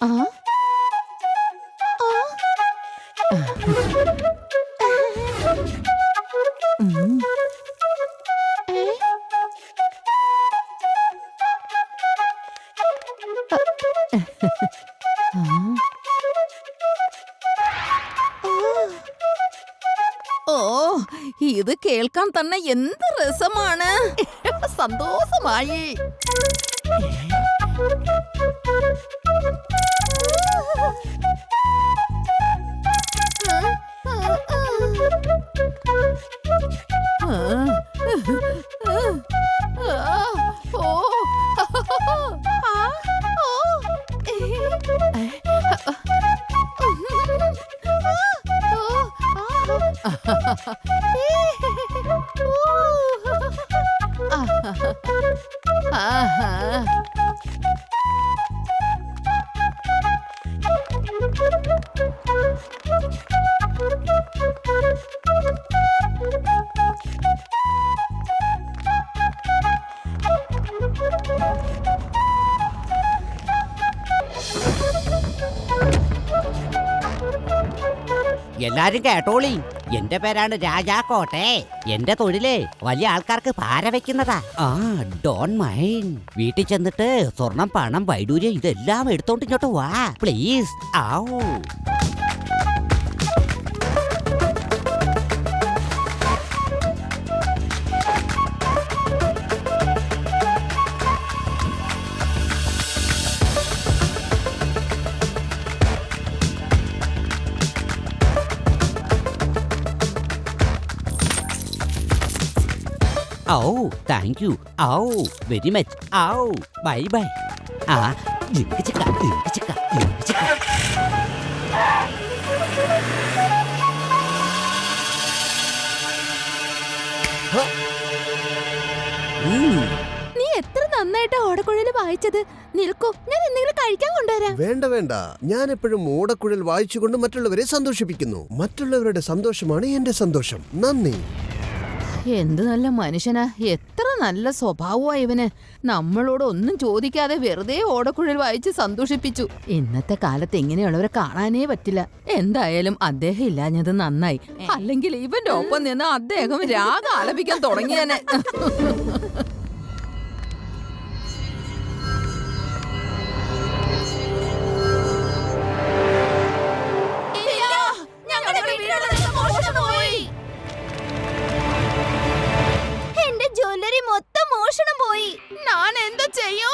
ആ ഓ, ഇത് കേൾക്കാൻ തന്നെ എന്ത് രസമാണ്. സന്തോഷമായി. എല്ലാരും കേട്ടോളി, എന്റെ പേരാണ് രാജാക്കോട്ടെ. എന്റെ തൊഴിലേ വലിയ ആൾക്കാർക്ക് പാര വെക്കുന്നതാ. Don mind. വീട്ടിൽ ചെന്നിട്ട് സ്വർണം, പണം, വൈഡൂര്യം ഇതെല്ലാം എടുത്തോണ്ട് ഇങ്ങോട്ട് വാ പ്ലീസ്. ആവൂ. Thank you. Very much. Bye bye. നീ എത്ര നന്നായിട്ട് ഓടക്കുഴൽ വായിച്ചത്. നിൽക്കൂ, ഞാൻ എന്തെങ്കിലും കഴിക്കാൻ കൊണ്ടുവരാം. വേണ്ട വേണ്ട, ഞാൻ എപ്പോഴും ഓടക്കുഴൽ വായിച്ചുകൊണ്ട് മറ്റുള്ളവരെ സന്തോഷിപ്പിക്കുന്നു. മറ്റുള്ളവരുടെ സന്തോഷമാണ് എന്റെ സന്തോഷം. നന്ദി. എന്ത് നല്ല മനുഷ്യനാ. എത്ര നല്ല സ്വഭാവമാ ഇവന്. നമ്മളോട് ഒന്നും ചോദിക്കാതെ വെറുതെ ഓടക്കുഴൽ വായിച്ച് സന്തോഷിപ്പിച്ചു. ഇന്നത്തെ കാലത്ത് ഇങ്ങനെയുള്ളവരെ കാണാനേ പറ്റില്ല. എന്തായാലും അദ്ദേഹം ഇല്ലാഞ്ഞത് നന്നായി. അല്ലെങ്കിൽ ഇവന്റെ ഒപ്പം നിന്ന് അദ്ദേഹം രാഗം ആലപിക്കാൻ തുടങ്ങിയനെ. ജ്വല്ലറി മൊത്തം മോഷണം പോയി. ഞാൻ എന്താ ചെയ്യൂ?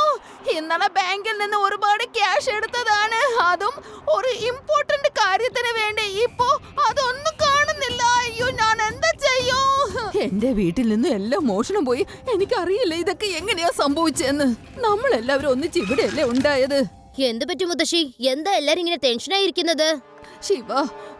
ഇന്നലെ ബാങ്കിൽ നിന്ന് ഒരുപാട് ക്യാഷ് എടുത്തതാണ്. അതും ഒരു ഇമ്പോർട്ടന്റ് കാര്യത്തിന് വേണ്ടി. ഇപ്പോ അതൊന്നും കാണുന്നില്ല. അയ്യോ, ഞാൻ എന്താ ചെയ്യൂ? എന്റെ വീട്ടിൽ നിന്ന് എല്ലാം മോഷണം പോയി. എനിക്കറിയില്ല ഇതൊക്കെ എങ്ങനെയാ സംഭവിച്ചെന്ന്. നമ്മളെല്ലാവരും ഒന്നിച്ച് ഇവിടെയല്ലേ ഉണ്ടായത്. എന്ത് പറ്റും മുത്തശ്ശി? എന്താ എല്ലാരും ഇങ്ങനെ ടെൻഷനായിരിക്കുന്നത്? ശിവ,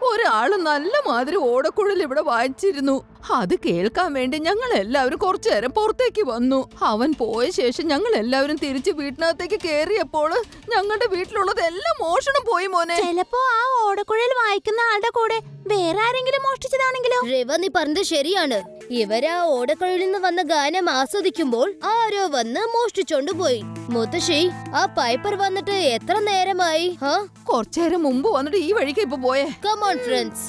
ഒരാള് നല്ല മാതിരി ഓടക്കുഴൽ ഇവിടെ വായിച്ചിരുന്നു. അത് കേൾക്കാൻ വേണ്ടി ഞങ്ങൾ എല്ലാവരും കുറച്ചു നേരം പുറത്തേക്ക് വന്നു. അവൻ പോയ ശേഷം ഞങ്ങൾ എല്ലാവരും തിരിച്ച് വീട്ടിനകത്തേക്ക് കേറിയപ്പോൾ ഞങ്ങളുടെ വീട്ടിലുള്ളതെല്ലാം മോഷണം പോയി മോനെ. ചിലപ്പോ ആ ഓടക്കുഴൽ വായിക്കുന്ന ആളുടെ കൂടെ വേറെ ആരെങ്കിലും മോഷ്ടിച്ചതാണെങ്കിലോ? രവ, നീ പറഞ്ഞത് ശരിയാണ്. ഇവരാ ഓടക്കുഴലിൽ നിന്ന് വന്ന ഗാനം ആസ്വദിക്കുമ്പോൾ ആരോ വന്ന് മോഷ്ടിച്ചോണ്ട് പോയി. മുത്തശ്ശി, ആ പൈപ്പർ വന്നിട്ട് എത്ര നേരമായി? കുറച്ചു നേരം മുമ്പ് വന്നിട്ട് ഈ വഴിക്ക് ഇപ്പൊ പോയേ. Come on friends.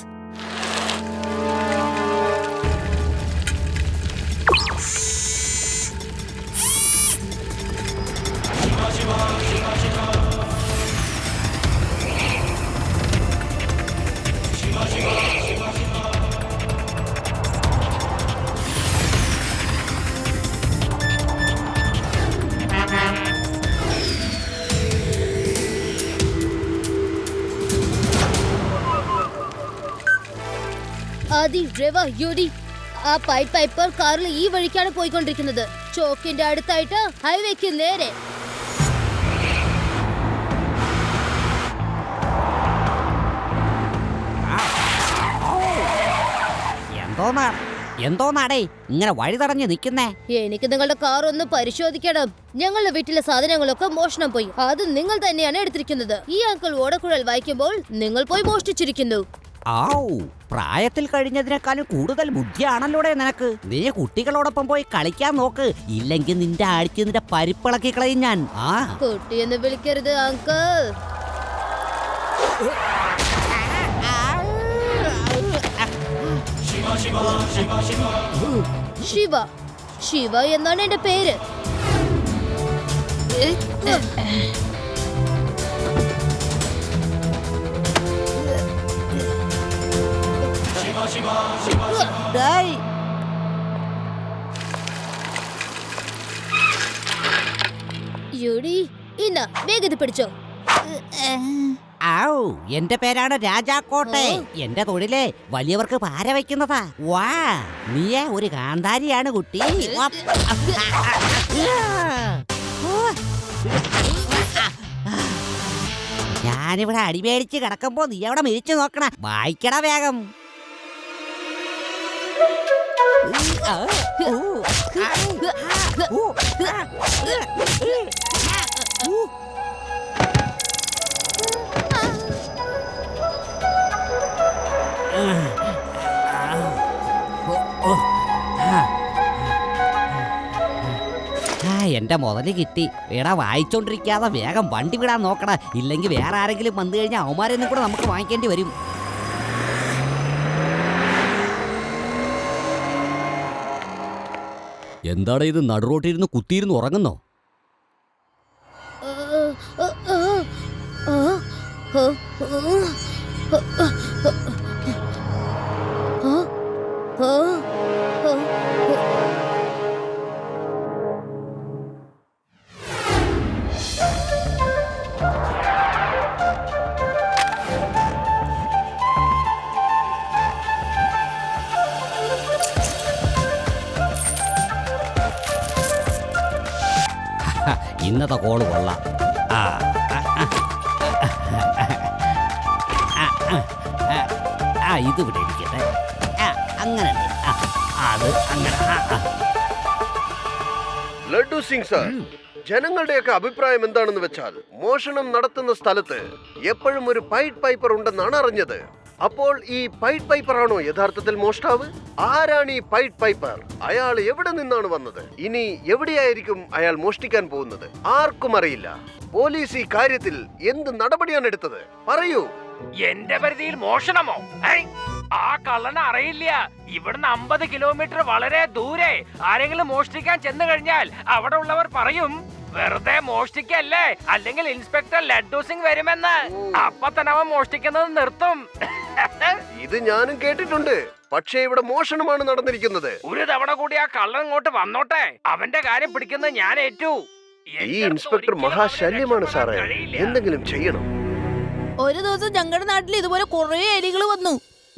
ആദി, രവ, യുഡി, ആ പൈപ്പർ കാറിൽ ഈ വഴിക്കാണ് പോയിക്കൊണ്ടിരിക്കുന്നത്. ചോക്കിന്റെ അടുത്തായിട്ട് ഹൈവേക്ക് നേരെ. എന്തോന്നാടേ ഇങ്ങനെ വഴി തടഞ്ഞു നിൽക്കുന്നേ? എനിക്ക് നിങ്ങളുടെ കാർ ഒന്ന് പരിശോധിക്കണം. ഞങ്ങളുടെ വീട്ടിലെ സാധനങ്ങളൊക്കെ മോഷണം പോയി. അത് നിങ്ങൾ തന്നെയാണ് എടുത്തിരിക്കുന്നത്. ഈ അങ്കിൾ ഓടക്കുഴൽ വായിക്കുമ്പോൾ നിങ്ങൾ പോയി മോഷ്ടിച്ചിരിക്കുന്നു. പ്രായത്തിൽ കഴിഞ്ഞതിനേക്കാളും കൂടുതൽ ബുദ്ധിയാണല്ലോടെ നിനക്ക്. നീ കുട്ടികളോടൊപ്പം പോയി കളിക്കാൻ നോക്ക്. ഇല്ലെങ്കിൽ നിന്റെ അടിച്ച് നിന്റെ പരിപ്പിളക്കി കളയും ഞാൻ. കുട്ടിയെന്ന് വിളിക്കരുത് അങ്കിൾ. ശിവ ശിവ എന്നാണ് എന്റെ പേര്. ഡേയ്, യൂടി ഇന്ന വേഗത പിടിച്ചോ. ഔ, എന്റെ പേരാണ് രാജാക്കോട്ടെ. എന്റെ തൊഴിലേ വലിയവർക്ക് പാര വയ്ക്കുന്നതാ. വാ, നീയേ ഒരു കാന്താരിയാണ് കുട്ടി. ഞാനിവിടെ അടിമേടിച്ച് കിടക്കുമ്പോ നീ അവിടെ മിരിച്ചു നോക്കണ. വായിക്കട വേഗം. എന്റെ മുതല് കിട്ടി. എടാ, വായിച്ചോണ്ടിരിക്കാതെ വേഗം വണ്ടി വിടാൻ നോക്കണ. ഇല്ലെങ്കിൽ വേറെ ആരെങ്കിലും വന്നു കഴിഞ്ഞാൽ അവന്മാരെന്നും കൂടെ നമുക്ക് വാങ്ങിക്കേണ്ടി വരും. എന്താണ് ഇത്? നടുറോട്ടിരുന്ന് കുത്തിയിരുന്ന് ഉറങ്ങുന്നോ? ഇന്നത്തെ കോള് കൊള്ളാം. ഇത് ഇവിടെ ഇരിക്കട്ടെ. അങ്ങനെ അത് അങ്ങനെ. ലഡ്ഡു സിംഗ് സാർ, ജനങ്ങളുടെയൊക്കെ അഭിപ്രായം എന്താണെന്ന് വെച്ചാൽ മോഷണം നടത്തുന്ന സ്ഥലത്ത് എപ്പോഴും ഒരു പൈറ്റ് പൈപ്പർ ഉണ്ടെന്നാണ് അറിഞ്ഞത്. അപ്പോൾ ഈ പൈറ്റ് പൈപ്പർ ആണോ യഥാർത്ഥത്തിൽ മോഷ്ടാവ്? ആരാണ് ഈ പൈറ്റ് പൈപ്പർ? അയാൾ എവിടെ നിന്നാണ് വന്നത്? ഇനി എവിടെയായിരിക്കും അയാൾ മോഷ്ടിക്കാൻ പോകുന്നത്? ആർക്കും അറിയില്ല. പോലീസ് ഈ കാര്യത്തിൽ എന്ത് നടപടിയാണ് എടുത്തത്? പറയൂ. എന്റെ പരിധിയിൽ മോഷണമോ? ആ കള്ളന് അറിയില്ല. ഇവിടുന്ന് 50 കിലോമീറ്റർ വളരെ ദൂരെ ആരെങ്കിലും മോഷ്ടിക്കാൻ ചെന്ന് കഴിഞ്ഞാൽ അവിടെ ഉള്ളവർ പറയും, വെറുതെ മോഷ്ടിക്കല്ലേ, അല്ലെങ്കിൽ ഇൻസ്പെക്ടർ ലഡ്ഡു സിംഗ് വരുമെന്ന്. അപ്പൊ തന്നെ അവൻ മോഷ്ടിക്കുന്നത് നിർത്തും. ഇത് ഞാനും കേട്ടിട്ടുണ്ട്. പക്ഷേ ഇവിടെ മോഷണമാണ് നടന്നിരിക്കുന്നത്. ഒരു തവണ കൂടി ആ കള്ളൻ ഇങ്ങോട്ട് വന്നോട്ടെ, അവന്റെ കാര്യം പിടിക്കുന്നത് ഞാൻ ഏറ്റു. ഈ ഇൻസ്പെക്ടർ മഹാശല്യമാണ് സാറേ. എന്തെങ്കിലും ചെയ്യണം. ഒരു ദിവസം ഞങ്ങളുടെ നാട്ടിൽ ഇതുപോലെ കുറേ എലികൾ വന്നു.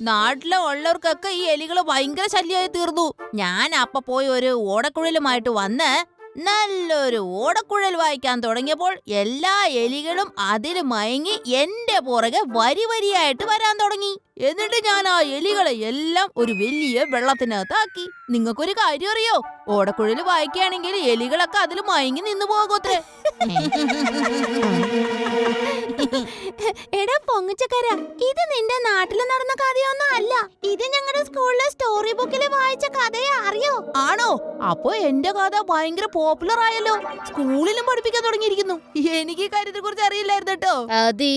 നാട്ടിലെ ഉള്ളവർക്കൊക്കെ ഈ എലികൾ ഭയങ്കര ശല്യമായി തീർന്നു. ഞാൻ അപ്പൊ പോയി ഒരു ഓടക്കുഴലുമായിട്ട് വന്ന് നല്ലൊരു ഓടക്കുഴൽ വായിക്കാൻ തുടങ്ങിയപ്പോൾ എല്ലാ എലികളും അതിൽ മയങ്ങി എന്റെ പുറകെ വരി വരിയായിട്ട് വരാൻ തുടങ്ങി. എന്നിട്ട് ഞാൻ ആ എലികളെ എല്ലാം ഒരു വലിയ വെള്ളത്തിനകത്താക്കി. നിങ്ങൾക്കൊരു കാര്യം അറിയോ? ഓടക്കുഴൽ വായിക്കുകയാണെങ്കിൽ എലികളൊക്കെ അതിൽ മയങ്ങി നിന്ന് പോകത്രേ. എടാ പൊങ്ങച്ചക്കര, ഇത് നിന്റെ നാട്ടിൽ നടന്ന കഥയൊന്നും അല്ല. ഇത് ഞങ്ങളുടെ സ്കൂളിലെ സ്റ്റോറി ബുക്കിൽ വായിച്ച കഥയാ. അറിയോ? ആണോ? അപ്പൊ എന്റെ കഥ ഭയങ്കര പോപ്പുലർ ആയല്ലോ. സ്കൂളിലും പഠിപ്പിക്കാൻ തുടങ്ങിയിരിക്കുന്നു. എനിക്ക് ഈ കാര്യത്തെ കുറിച്ച് അറിയില്ലായിരുന്നു കേട്ടോ. അതി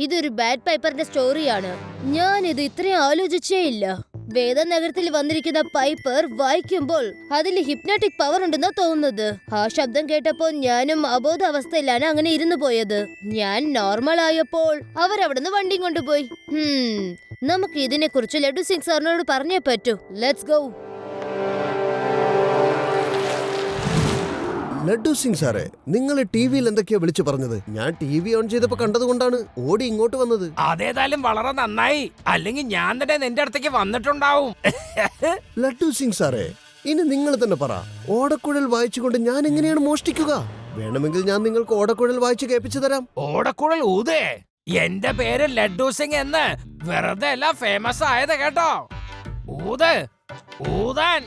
ഇതൊരു ബാഡ് പൈപ്പറിന്റെ സ്റ്റോറിയാണ്. ഞാൻ ഇത് ഇത്രയും ആലോചിച്ചേ ഇല്ല. വേദനഗരത്തിൽ വന്നിരിക്കുന്ന പൈപ്പർ വായിക്കുമ്പോൾ അതിൽ ഹിപ്നോട്ടിക് പവർ ഉണ്ടെന്നാ തോന്നുന്നത്. ആ ശബ്ദം കേട്ടപ്പോൾ ഞാനും അബോധാവസ്ഥയിലാണ് അങ്ങനെ ഇരുന്നു പോയത്. ഞാൻ നോർമൽ ആയപ്പോൾ അവരവിടുന്ന് വണ്ടിയും കൊണ്ടുപോയി. നമുക്ക് ഇതിനെ കുറിച്ച് ലഡ്ഡു സിംഗ് സാറിനോട് പറഞ്ഞേ പറ്റൂ. Let's go. ലഡ്ഡു സിംഗ് സാറേ, നിങ്ങൾ ടിവിയിൽ എന്തൊക്കെയാ വിളിച്ചു പറഞ്ഞത്? ഞാൻ ടിവി ഓൺ ചെയ്തപ്പോ കണ്ടതുകൊണ്ടാണ് ഓടി ഇങ്ങോട്ട് വന്നത്. അതേതായാലും വളരെ നന്നായി, അല്ലെങ്കിൽ ഞാൻ തന്നെ നിന്റെ അടുത്തേക്ക് വന്നിട്ടുണ്ടാവും. ലഡ്ഡു സിംഗ് സാറേ, ഇനി നിങ്ങൾ തന്നെ പറ, ഓടക്കുഴൽ വായിച്ചുകൊണ്ട് ഞാൻ എങ്ങനെയാണ് മോഷ്ടിക്കുക? വേണമെങ്കിൽ ഞാൻ നിങ്ങൾക്ക് ഓടക്കുഴൽ വായിച്ചു കേൾപ്പിച്ചു തരാം. ഓടക്കുഴൽ ഊതേ? എന്റെ പേര് ലഡ്ഡു സിംഗ് എന്ന് വെറുതെ അല്ല ഫേമസ് ആയത് കേട്ടോ. ഊത്, ഊതാൻ.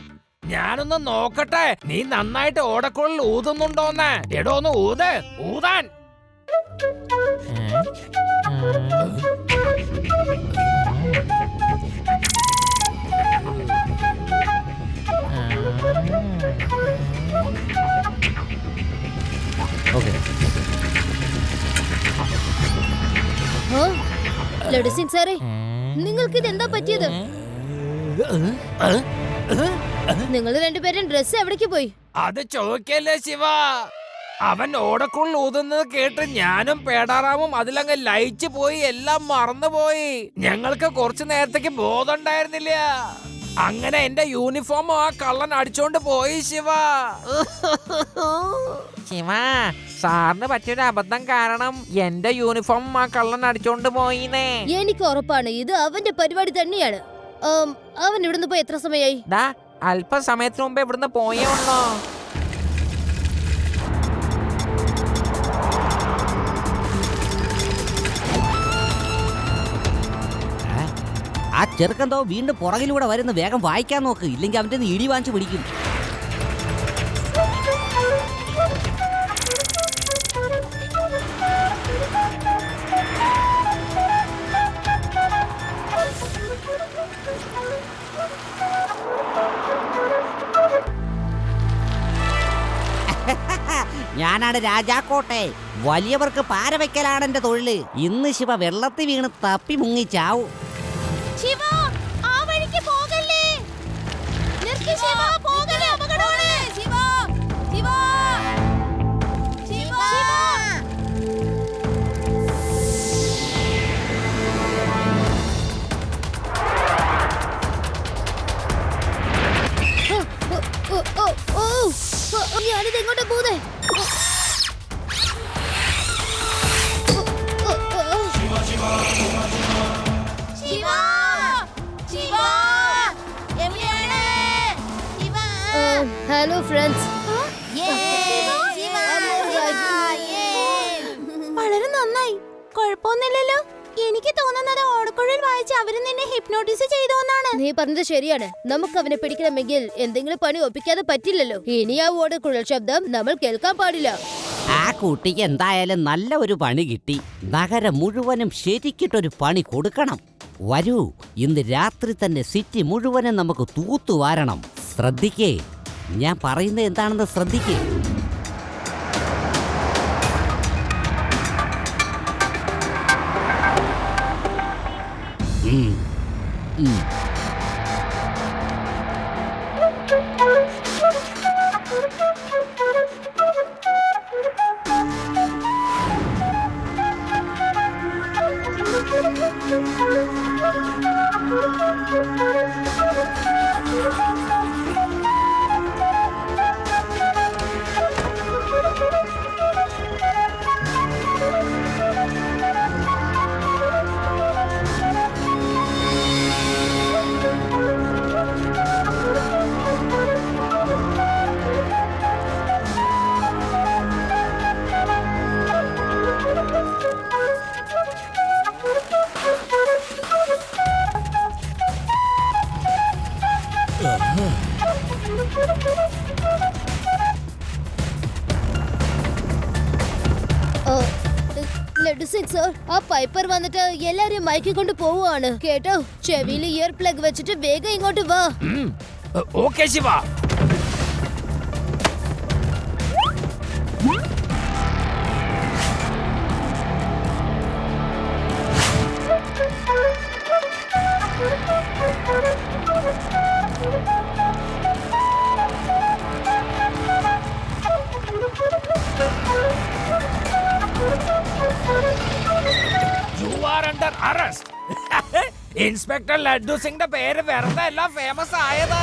ഞാനൊന്ന് നോക്കട്ടെ നീ നന്നായിട്ട് ഓടക്കുഴൽ ഊതുന്നുണ്ടോന്ന്. എടോ ഒന്ന് ഊത്, ഊതാൻ. ലഡു സിംഗ് സാറേ, നിങ്ങൾക്ക് ഇതെന്താ പറ്റിയത്? നിങ്ങൾ രണ്ടുപേരും ഡ്രസ് എവിടേക്ക് പോയി? അത് ചോദിക്കല്ലേ ശിവ. അവൻ ഓടക്കുള്ളിൽ ഊതുന്നത് കേട്ട് ഞാനും പേടാറാമും അതിലങ്ങ് ലയിച്ചു പോയി, എല്ലാം മറന്നുപോയി. ഞങ്ങൾക്ക് കുറച്ചു നേരത്തേക്ക് ബോധം ഉണ്ടായിരുന്നില്ല. അങ്ങനെ എന്റെ യൂണിഫോം ആ കള്ളൻ അടിച്ചോണ്ട് പോയി ശിവ. ശിവ, സാറിന് പറ്റിയൊരു അബദ്ധം കാരണം എന്റെ യൂണിഫോം ആ കള്ളൻ അടിച്ചോണ്ട് പോയിന്നേ. എനിക്ക് ഉറപ്പാണ് ഇത് അവന്റെ പരിപാടി തന്നെയാണ്. അവൻ ഇവിടുന്ന് പോയി എത്ര സമയമായി? അല്പസമയത്തിന് മുമ്പ് ഇവിടുന്ന് പോയേ ഉള്ളോ. ആ ചെറുക്കന്തോ വീണ്ടും പുറകിലൂടെ വരുന്ന, വേഗം വായിക്കാൻ നോക്ക്, ഇല്ലെങ്കിൽ അവന്റെ ഇടി വാങ്ങിച്ചു പിടിക്കും. ഞാനാണ് രാജാക്കോട്ടെ. വലിയവർക്ക് പാര വെക്കലാണ് എന്റെ തൊഴില്. ഇന്ന് ശിവ വെള്ളത്തിൽ വീണ് തപ്പി മുങ്ങിച്ചാവും. ശിവ, ആ വഴിക്ക് പോകല്ലേ. നിർത്തി ശിവ, പോകല്ലേ, അപകടമാണ്. ശിവ, ശിവ, ശിവ. ഞാനിത് എങ്ങോട്ടാ പോകുന്നേ? Hello friends. വളരെ നന്നായി. കുഴപ്പമൊന്നുമില്ലല്ലോ. എനിക്ക് തോന്നുന്നത് ഓടക്കുഴൽ വായിച്ച് അവര് നിന്നെ ഹിപ്നോട്ടിസ് ചെയ്തോന്നാണ്. നീ പറഞ്ഞത് ശരിയാണ്. നമുക്ക് അവനെ പിടിക്കണമെങ്കിൽ എന്തെങ്കിലും പണി ഒപ്പിക്കാതെ പറ്റില്ലല്ലോ. ഇനി ആ ഓടക്കുഴൽ ശബ്ദം നമ്മൾ കേൾക്കാൻ പാടില്ല. ആ കുട്ടിക്ക് എന്തായാലും നല്ല ഒരു പണി കിട്ടി. നഗരം മുഴുവനും ശരിക്കിട്ടൊരു പണി കൊടുക്കണം. വരൂ, ഇന്ന് രാത്രി തന്നെ സിറ്റി മുഴുവനും നമുക്ക് തൂത്തുവാരണം. ശ്രദ്ധിക്കേ, ഞാൻ പറയുന്നത് എന്താണെന്ന് ശ്രദ്ധിക്കേ. ലഡു സിംഗ് സർ, ആ പൈപ്പർ വന്നിട്ട് എല്ലാരെയും മയക്കിക്കൊണ്ട് പോവുകയാണ് കേട്ടോ. ചെവിയിൽ ഇയർ പ്ലഗ് വെച്ചിട്ട് വേഗം ഇങ്ങോട്ട് വാ. Okay Shiva. You are under arrest. Inspector laddu സിംഗിന്റെ പേര് വെറുതെ എല്ലാം ഫേമസ് ആയത്.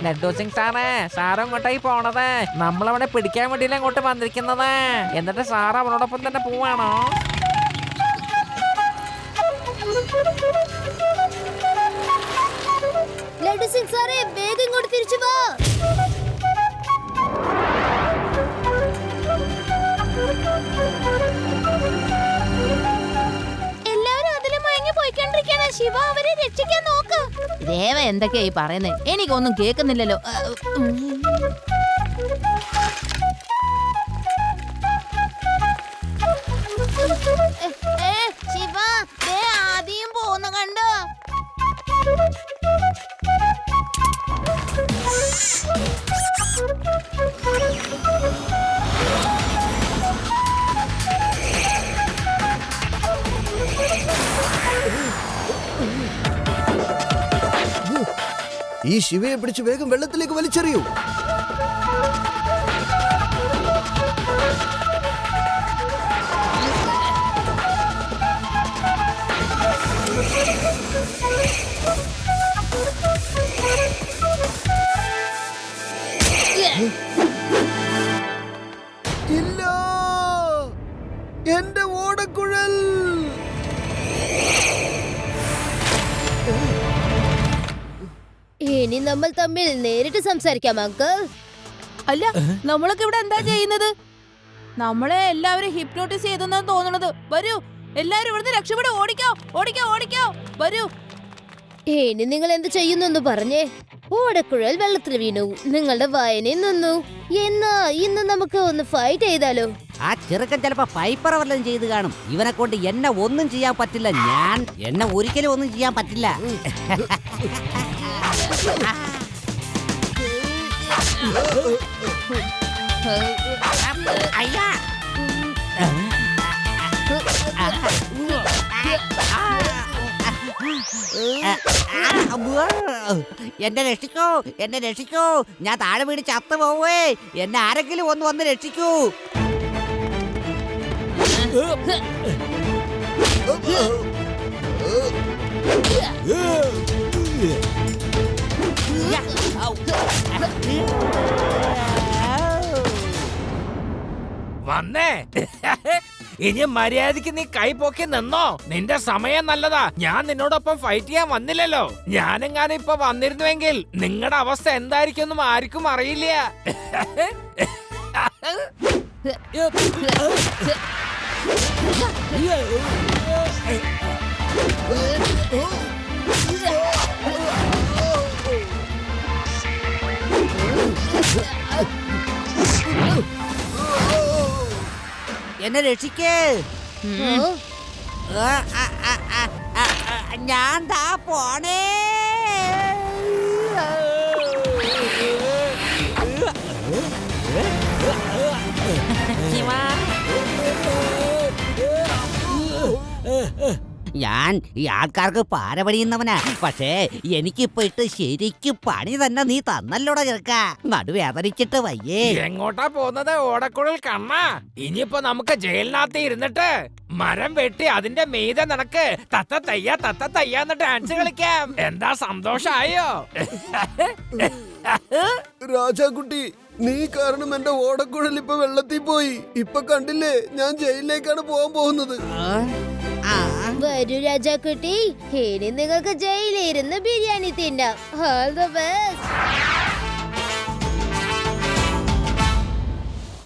ലഡ്ഡു സിംഗ് സാറ് അങ്ങോട്ടായി പോണത്. നമ്മളവനെ പിടിക്കാൻ വേണ്ടിയില്ല അങ്ങോട്ട് വന്നിരിക്കുന്നത്. എന്നിട്ട് സാറ് അവനോടൊപ്പം തന്നെ പോവാണോ? ലഡു സിംഗ് സാറേ, വേഗം ഇങ്ങോട്ട് തിരിച്ചു വാ. എല്ലാവരും അതില് മയങ്ങി പോയിക്കൊണ്ടിരിക്കാണ്. ശിവ അവരെ രക്ഷിക്കാൻ നോക്ക്. ദേവ എന്തൊക്കെയായി പറയുന്നേ? എനിക്കൊന്നും കേൾക്കുന്നില്ലല്ലോ. ശിവ ഈ ശിവയെ പിടിച്ച് വേഗം വെള്ളത്തിലേക്ക് വലിച്ചെറിയൂ. ഇല്ല, എന്റെ ഓടക്കുഴൽ. ഇനി നമ്മൾ തമ്മിൽ നേരിട്ട് സംസാരിക്കാം അങ്കിൾ. അല്ല, നമ്മളൊക്കെ ഇവിടെ എന്താ ചെയ്യുന്നത്? നമ്മളെ എല്ലാവരും ഹിപ്നോട്ടിസ് ചെയ്തെന്നാണ് തോന്നുന്നത്. വരൂ, എല്ലാരും ഇവിടുന്ന് രക്ഷപ്പെടെ. ഓടിക്കോ ഓടിക്കോ ഓടിക്കോ, വരൂ. ഇനി നിങ്ങൾ എന്ത് ചെയ്യുന്നു പറഞ്ഞേ. ഓടക്കുഴൽ വെള്ളത്തിൽ വീണു, നിങ്ങളുടെ വായനയിൽ നിന്നു. എന്നാ ഇന്ന് നമുക്ക് ഒന്ന് ഫൈറ്റ് ചെയ്താലോ? ആ ചെറുക്കൻ ചിലപ്പോ പൈപ്പർ വല്ലതും ചെയ്ത് കാണും. ഇവനെ കൊണ്ട് എന്നെ ഒന്നും ചെയ്യാൻ പറ്റില്ല. എന്നെ ഒരിക്കലും ഒന്നും ചെയ്യാൻ പറ്റില്ല. അയ്യാ, എന്നെ രക്ഷിക്കൂ, എന്നെ രക്ഷിക്കൂ. ഞാൻ താഴെ വീട് ചത്തു പോവേ. എന്നെ ആരെങ്കിലും ഒന്ന് വന്ന് രക്ഷിക്കൂ. വന്നേ. ഇനി മര്യാദക്ക് നീ കൈ പൊക്കി നിന്നോ. നിന്റെ സമയം നല്ലതാ. ഞാൻ നിന്നോടൊപ്പം ഫൈറ്റ് ചെയ്യാൻ വന്നില്ലല്ലോ. ഞാനെങ്ങാനും ഇപ്പൊ വന്നിരുന്നുവെങ്കിൽ നിങ്ങളുടെ അവസ്ഥ എന്തായിരിക്കും ആർക്കും അറിയില്ല. എന്നെ രക്ഷിക്കേ. ഞാൻ ദാ പോണേ. ഞാൻ ഈ ആൾക്കാർക്ക് പാര പണിയുന്നവനാ. പക്ഷേ എനിക്കിപ്പോ ഇട്ട് ശരിക്കും പണി തന്നെ നീ തന്നല്ലോടാ ചെറുക്ക. നടുവേദനിച്ചിട്ട് വയ്യേ. എങ്ങോട്ടാ പോകുന്നത് ഓടക്കുഴൽ കണ്ണാ? ഇനിയിപ്പോ നമുക്ക് ജയിലിനകത്ത് ഇരുന്നിട്ട് മരം വെട്ടി അതിന്റെ മീതെ നിനക്ക് തത്ത തയ്യാന്ന് ഡാൻസ് കളിക്കാം. എന്താ സന്തോഷായോ? രാജാക്കുട്ടി, നീ കാരണം എന്റെ ഓടക്കുഴൽ ഇപ്പൊ വെള്ളത്തിൽ പോയി. ഇപ്പൊ കണ്ടില്ലേ, ഞാൻ ജയിലിലേക്കാണ് പോകാൻ പോകുന്നത്. വരൂ രാജാക്കുട്ടി, ഇനി നിങ്ങൾക്ക് ജയിലിരുന്ന് ബിരിയാണി തിന്നാം. All the best.